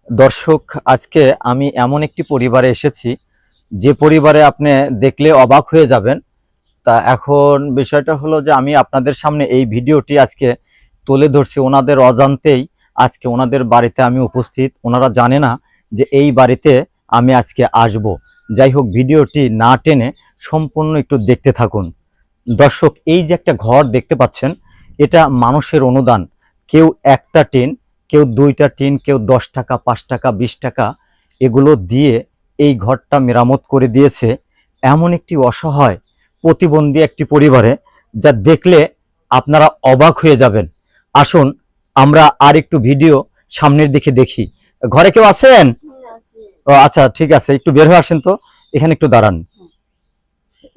দর্শক, আজকে আমি এমন একটি পরিবারে এসেছি যে পরিবারে আপনি দেখলে অবাক হয়ে যাবেন। তা এখন বিষয়টা হলো যে আমি আপনাদের সামনে এই ভিডিওটি আজকে তুলে ধরছি ওনাদের অজান্তেই। আজকে ওনাদের বাড়িতে আমি উপস্থিত, ওনারা জানে না যে এই বাড়িতে আমি আজকে আসব। যাই হোক, ভিডিওটি না টেনে সম্পূর্ণ একটু দেখতে থাকুন। দর্শক, এই যে একটা ঘর দেখতে পাচ্ছেন, এটা মানুষের অনুদান। কেউ একটা টিন, কেউ দুইটা টিন, কেউ 10 টাকা, 5 টাকা, 20 টাকা এগুলো দিয়ে এই ঘরটা মেরামত করে দিয়েছে এমন একটি অসহায় প্রতিবন্ধী একটি পরিবারে, যা দেখলে আপনারা অবাক হয়ে যাবেন। আসুন আমরা আর একটু ভিডিও সামনের দিকে দেখি। ঘরে কেউ আছেন? ও আচ্ছা, ঠিক আছে, একটু বের হয়ে আসেন তো, এখানে একটু দাঁড়ান।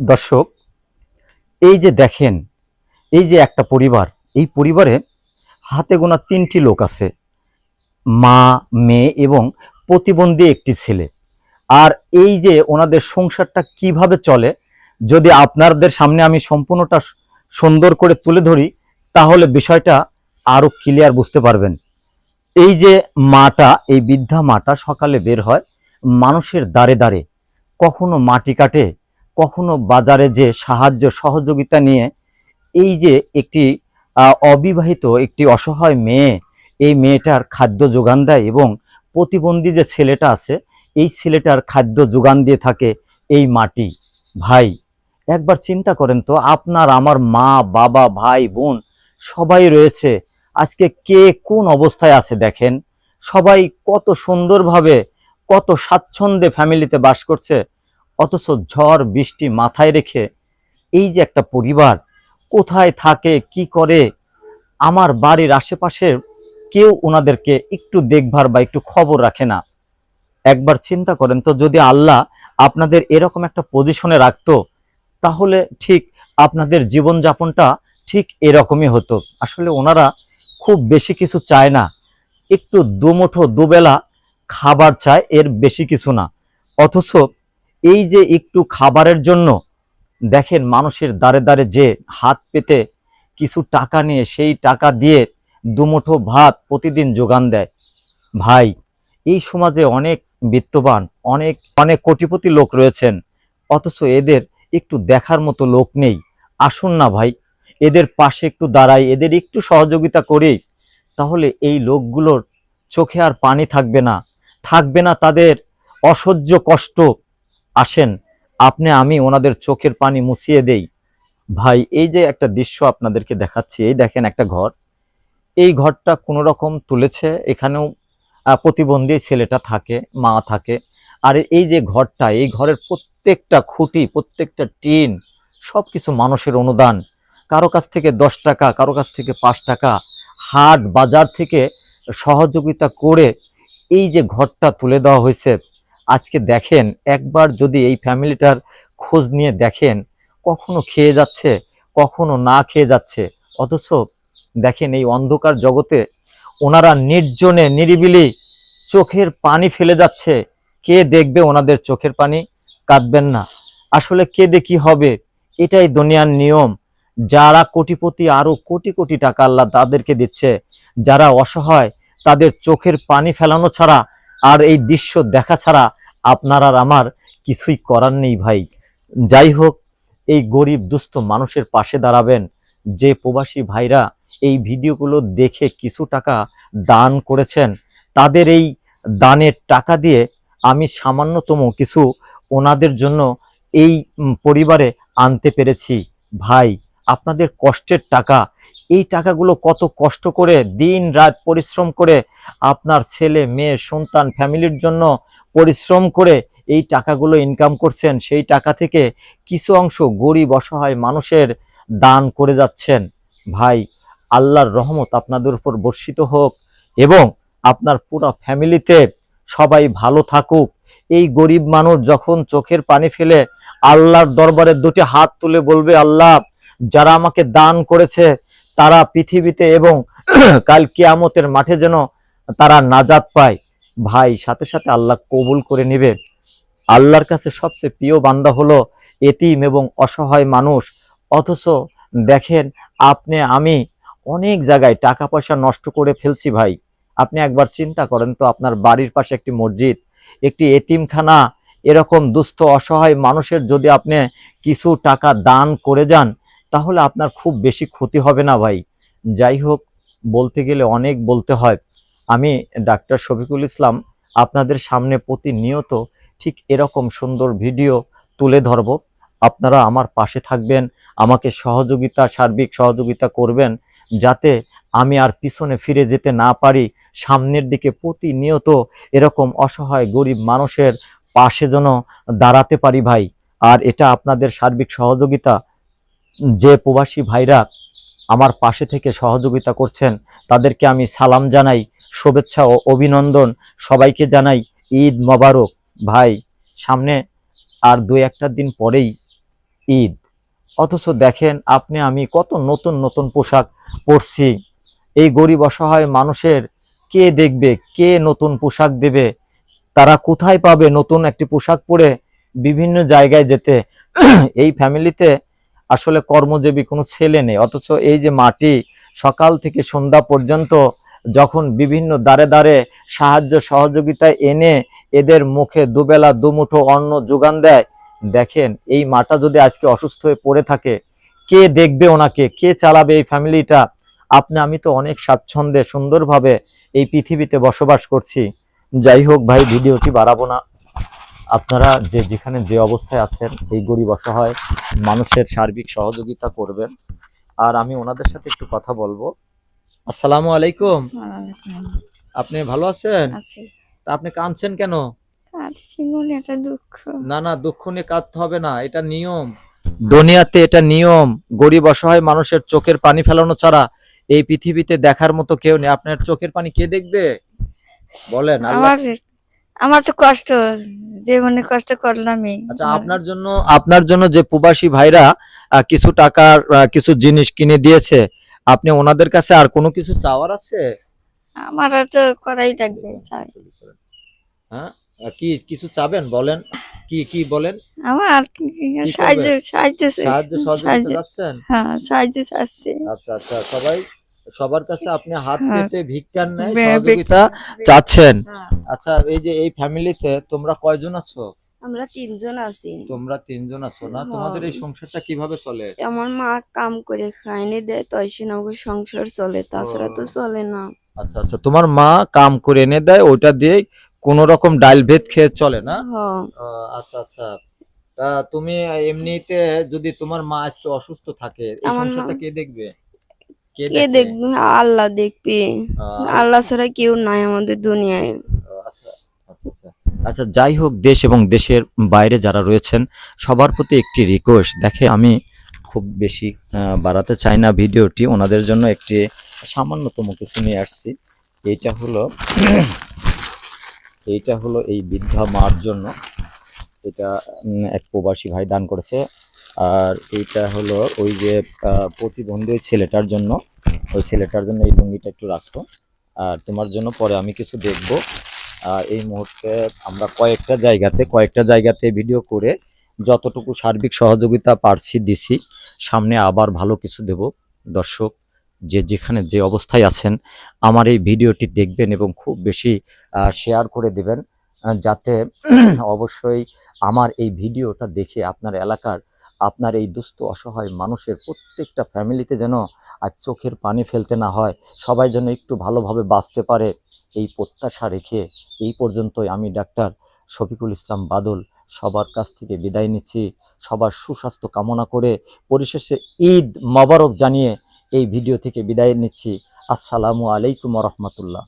দর্শক, এই যে দেখেন, এই যে একটা পরিবার, এই পরিবারে হাতে গোনা 3টি লোক আছে, মা, মেয়ে এবং প্রতিবন্ধী একটি ছেলে। আর এই যে ওনাদের সংসারটা কিভাবে চলে, যদি আপনাদের সামনে আমি সম্পূর্ণটা সুন্দর করে তুলে ধরি, তাহলে বিষয়টা আরো ক্লিয়ার বুঝতে পারবেন। এই যে মাটা, এই বৃদ্ধা মাটা সকালে বের হয় মানুষের দ্বারে দ্বারে, কখনো মাটি কাটে, কখনো বাজারে যে সাহায্য সহযোগিতা নিয়ে এই যে একটি অবিবাহিত একটি অসহায় মেয়ে, এই মেয়েটার খাদ্য যোগান দেয় এবং প্রতিবন্ধী যে ছেলেটা আছে, এই ছেলেটার খাদ্য যোগান দিয়ে থাকে এই মাটি। ভাই, একবার চিন্তা করেন তো, আপনার আমার মা বাবা ভাই বোন সবাই রয়েছে, আজকে কে কোন অবস্থায় আছে দেখেন। সবাই কত সুন্দরভাবে, কত স্বাচ্ছন্দ্যে ফ্যামিলিতে বাস করছে, অথচ ঝড় বৃষ্টি মাথায় রেখে এই যে একটা পরিবার কোথায় থাকে, কি করে, আমার বাড়ির আশেপাশে কেউ ওনাদেরকে একটু দেখভার বা একটু খবর রাখে না। একবার চিন্তা করেন তো, যদি আল্লাহ আপনাদের এরকম একটা পজিশনে রাখতো, তাহলে ঠিক আপনাদের জীবনযাপনটা ঠিক এরকমই হতো। আসলে ওনারা খুব বেশি কিছু চায় না, একটু দুমুঠো দুবেলা খাবার চায়, এর বেশি কিছু না। অথচ এই যে একটু খাবারের জন্য দেখেন মানুষের দ্বারে দ্বারে যে হাত পেতে কিছু টাকা নিয়ে সেই টাকা দিয়ে দুমুঠো ভাত প্রতিদিন যোগান দেয়। ভাই, এই সমাজে অনেক বিত্তবান, অনেক অনেক কোটিপতি লোক রয়েছেন, অথচ এদের একটু দেখার মতো লোক নেই। আসুন না ভাই, এদের পাশে একটু দাঁড়াই, এদের একটু সহযোগিতা করি, তাহলে এই লোকগুলোর চোখে আর পানি থাকবে না, থাকবে না তাদের অসহ্য কষ্ট। আসেন, আপনি আমি ওনাদের চোখের পানি মুছিয়ে দেই। ভাই, এই যে একটা দৃশ্য আপনাদেরকে দেখাচ্ছি, এই দেখেন একটা ঘর, এই ঘরটা কোনো রকম তুলেছে। এখানেও প্রতিবন্ধী ছেলেটা থাকে, মা থাকে। আর এই যে ঘরটা, এই ঘরের প্রত্যেকটা খুঁটি, প্রত্যেকটা টিন, সব কিছু মানুষের অনুদান। কারো কাছ থেকে 10 টাকা, কারো কাছ থেকে 5 টাকা, হাট বাজার থেকে সহযোগিতা করে এই যে ঘরটা তুলে দেওয়া হয়েছে। আজকে দেখেন, একবার যদি এই ফ্যামিলিটার খোঁজ নিয়ে দেখেন, কখনো খেয়ে যাচ্ছে, কখনো না খেয়ে যাচ্ছে, অথচ দেখেন এই অন্ধকার জগতে ওনারা নির্জনে নিরিবিলি চোখের পানি ফেলে যাচ্ছে। কে দেখবে ওনাদের চোখের পানি? কাঁদবেন না, আসলে কেঁদে কি হবে? এটাই দুনিয়ার নিয়ম। যারা কোটিপতি, আরো কোটি কোটি টাকা আল্লাহ তাদেরকে দিচ্ছে, যারা অসহায় তাদের চোখের পানি ফেলানো ছাড়া আর এই দৃশ্য দেখা ছাড়া আপনার আর আমার কিছুই করার নেই ভাই। যাই হোক, এই গরিব দুস্থ মানুষের পাশে দাঁড়াবেন। যে প্রবাসী ভাইরা এই ভিডিওগুলো দেখে কিছু টাকা দান করেছেন, তাদের এই দানের টাকা দিয়ে আমি সামান্যতম কিছু ওনাদের জন্য এই পরিবারে আনতে পেরেছি। ভাই, আপনাদের কষ্টের টাকা, এই টাকাগুলো কত কষ্ট করে দিন রাত পরিশ্রম করে আপনার ছেলে মেয়ে সন্তান ফ্যামিলির জন্য পরিশ্রম করে এই টাকাগুলো ইনকাম করছেন, সেই টাকা থেকে কিছু অংশ গরিব অসহায় মানুষের দান করে যাচ্ছেন। ভাই, আল্লাহর রহমত আপনাদের উপর বর্ষিত হোক এবং আপনার পুরো ফ্যামিলিতে সবাই ভালো থাকুক। এই গরিব মানুষ যখন চোখের পানি ফেলে আল্লাহর দরবারে দুটি হাত তুলে বলবে, আল্লাহ, যারা আমাকে দান করেছে তারা পৃথিবীতে এবং কাল কিয়ামতের মাঠে যেন তারা নাজাত পায়, ভাই, সাথে সাথে আল্লাহ কবুল করে নেবে। আল্লাহর কাছে সবচেয়ে প্রিয় বান্দা হলো এতিম এবং অসহায় মানুষ। অথচ দেখেন, আপনি আমি অনেক জায়গায় টাকা পয়সা নষ্ট করে ফেলছি ভাই। আপনি একবার চিন্তা করেন তো, আপনার বাড়ির পাশে একটি মসজিদ, একটি এতিমখানা, এরকম দুস্থ অসহায় মানুষের যদি আপনি কিছু টাকা দান করে যান, তাহলে আপনার খুব বেশি ক্ষতি হবে না ভাই। যাই হোক, বলতে গেলে অনেক বলতে হয়। আমি ডাক্তার শফিকুল ইসলাম আপনাদের সামনে প্রতিনিয়ত ঠিক এরকম সুন্দর ভিডিও তুলে ধরব। আপনারা আমার পাশে থাকবেন, আমাকে সহযোগিতা, সার্বিক সহযোগিতা করবেন, যাতে আমি আর পিছনে ফিরে যেতে না পারি, সামনের দিকে প্রতিনিয়ত এরকম অসহায় গরিব মানুষের পাশে যেন দাঁড়াতে পারি ভাই। আর এটা আপনাদের সার্বিক সহযোগিতা। যে প্রবাসী ভাইরা আমার পাশে থেকে সহযোগিতা করছেন, তাদেরকে আমি সালাম জানাই, শুভেচ্ছা ও অভিনন্দন সবাইকে জানাই। ঈদ মোবারক ভাই। সামনে আর 2-1 দিন পরেই ঈদ, অথচ দেখেন আপনি আমি কত নতুন নতুন পোশাক পরছি। এই গরিব অসহায় মানুষের কে দেখবে, কে নতুন পোশাক দেবে, তারা কোথায় পাবে নতুন একটি পোশাক পরে বিভিন্ন জায়গায় যেতে? এই ফ্যামিলিতে আসলে কর্মজীবী কোনো ছেলে নেই, অথচ এই যে মাটি সকাল থেকে সন্ধ্যা পর্যন্ত যখন বিভিন্ন দ্বারে দ্বারে সাহায্য সহযোগিতা এনে এদের মুখে দুবেলা দুমুঠো অন্ন যোগান দেয়, দেখেন এই মাটা যদি আজকে অসুস্থ হয়ে পড়ে থাকে, কে দেখবে ওনাকে, কে চালাবে এই ফ্যামিলিটা? আমি তো অনেক স্বাচ্ছন্দ্যে সুন্দরভাবে এই পৃথিবীতে বসবাস করছি। যাই হোক ভাই, ভিডিওটি বাড়াবো না। আপনারা যে যেখানে যে অবস্থায় আছেন, এই গরিব অসহায় মানুষের সার্বিক সহযোগিতা করবেন। আর আমি ওনাদের সাথে একটু কথা বলবো। আসসালামু আলাইকুম। আসসালামু আপনি ভালো আছেন? আছি। তা আপনি কাঁদছেন কেন? কাঁদছি মনে একটা দুঃখ। না না, দুঃখ নিয়ে কাঁদতে হবে না, এটা নিয়ম দুনিয়াতে, এটা নিয়ম। গরিব অসহায় মানুষের চোখের পানি ফেলানো ছাড়া এই পৃথিবীতে দেখার মতো কেউ নেই। আপনার চোখের পানি কে দেখবে বলেন? আল্লাহ। আমার আমার তো কষ্ট, জীবনে কষ্ট করলামই। আচ্ছা, আপনার জন্য যে প্রবাসী ভাইরা কিছু টাকার কিছু জিনিস কিনে দিয়েছে, আপনি ওনাদের কাছে আর কোনো কিছু চাওয়ার আছে? আমার আর তো করাই লাগবে চাই। হ্যাঁ, কি কিছু চাবেন বলেন? কি কি বলেন? আমার সাহায্য করবেন? সাহায্য সাহায্য সহযোগিতা সাহায্য চাচ্ছেন? হ্যাঁ, সাহায্য চাচ্ছি। আচ্ছা আচ্ছা, সবার কাছে আপনি হাত হ্যাঁ, পেতে ভিক্ষার ন্যায় বে- বে- সহযোগিতা চাচ্ছেন। হ্যাঁ। আচ্ছা, এই যে এই ফ্যামিলিতে তোমরা কয়জন আছো? আমরা 3 জন আছি। তোমরা 3 জন আছো না? তোমাদের এই সংসারটা কিভাবে চলে? আমার মা কাম করে খাইনি দেয়, তাই সে আমাকে সংসার চলে, তাছাড়া তো চলে না। আচ্ছা আচ্ছা, তোমার মা কাম করে এনে দেয়, ওইটা দিয়ে কোন রকম ডাল ভাত খেয়ে চলে না? হ্যাঁ, আচ্ছা আচ্ছা। তা তুমি এমনিতে যদি তোমার মা আজকে অসুস্থ থাকে, এই আমার মা সংসারটা কে দেখবে? কে কে দেখবে? দেখবে? আল্লাহ দেখবে। আল্লাহ ছাড়া কেউ নাই আমাদের দুনিয়ায়। আচ্ছা আচ্ছা আচ্ছা। আচ্ছা, যাই হোক, দেশ এবং দেশের বাইরে যারা রয়েছেন সবার প্রতি একটি রিকোয়েস্ট। দেখে আমি খুব বেশি বাড়াতে চাই না ভিডিওটি, ওনাদের জন্য একটি সামান্যতম কিছু নিয়ে আসছি। এইটা হলো এইটা হলো এই বৃদ্ধা মার জন্য। এটা এক প্রবাসী ভাই দান করেছে। আর এইটা হলো ওই যে প্রতিবন্ধী ওই ছেলেটার জন্য, এই লুঙ্গিটা একটু রাখো। আর তোমার জন্য পরে আমি কিছু দেখব। আর এই মুহূর্তে আমরা কয়েকটা জায়গাতে ভিডিও করে যতটুকু সার্বিক সহযোগিতা পারছি দিছি। সামনে আবার ভালো কিছু দেব। দর্শক যে যেখানে যে অবস্থায় আছেন, আমার এই ভিডিওটি দেখবেন এবং খুব বেশি শেয়ার করে দিবেন, যাতে অবশ্যই আমার এই ভিডিওটা দেখে আপনার এলাকার, আপনার এই দুস্থ অসহায় মানুষের প্রত্যেকটা ফ্যামিলিতে যেন আজ চোখের পানি ফেলতে না হয়, সবাই যেন একটু ভালোভাবে বাঁচতে পারে, এই প্রত্যাশা রেখে এই পর্যন্তই আমি ডাক্তার শফিকুল ইসলাম বাদল সবার কাছ থেকে বিদায় নিচ্ছি। সবার সুস্বাস্থ্য কামনা করে পরিশেষে ঈদ মোবারক জানিয়ে এই ভিডিও থেকে বিদায় নিচ্ছি। আসসালামু আলাইকুম ওয়া রাহমাতুল্লাহ।